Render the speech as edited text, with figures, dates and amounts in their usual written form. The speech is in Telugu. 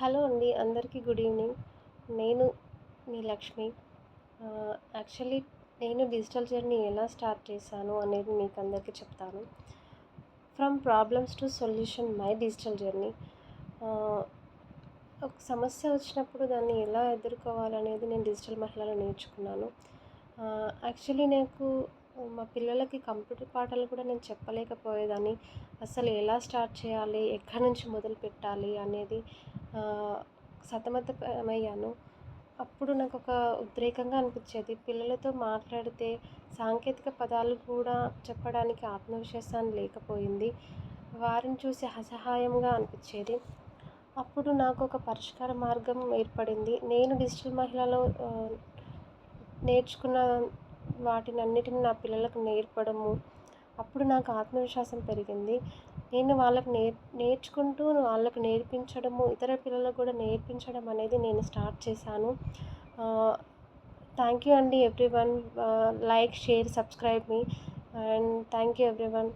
హలో అండి. అందరికీ గుడ్ ఈవినింగ్. నేను మీ లక్ష్మి. యాక్చువల్లీ నేను డిజిటల్ జర్నీ ఎలా స్టార్ట్ చేశాను అనేది మీకు అందరికీ చెప్తాను. From problems to solution my digital journey. ఆహ్, ఒక సమస్య వచ్చినప్పుడు దాన్ని ఎలా ఎదుర్కోవాలనేది నేను డిజిటల్ మహిళలో నేర్చుకున్నాను. యాక్చువల్లీ నాకు మా పిల్లలకి కంప్యూటర్ పాఠాలు కూడా నేను చెప్పలేకపోయేదాన్ని. అసలు ఎలా స్టార్ట్ చేయాలి? ఎక్కడి నుంచి మొదలుపెట్టాలి? అనేది ఆహ్, సతమతమయ్యాను. అప్పుడు నాకొక ఉద్రేకంగా అనిపిచ్చేది. పిల్లలతో మాట్లాడితే సాంకేతిక పదాలు కూడా చెప్పడానికి ఆత్మవిశ్వాసాన్ని లేకపోయింది. వారిని చూసి అసహాయంగా అనిపిచ్చేది. అప్పుడు నాకొక పరిష్కార మార్గం ఏర్పడింది. నేను డిజిటల్ మహిళలో నేర్చుకున్న వాటినన్నిటిని నా పిల్లలకు నేర్పడము. అప్పుడు నాకు ఆత్మవిశ్వాసం పెరిగింది. నేను వాళ్ళకి నేర్చుకుంటూ వాళ్ళకి నేర్పించడము, ఇతర పిల్లలకు కూడా నేర్పించడం అనేది నేను స్టార్ట్ చేశాను. థ్యాంక్ యూ అండి everyone. Like, share, subscribe me and thank you everyone.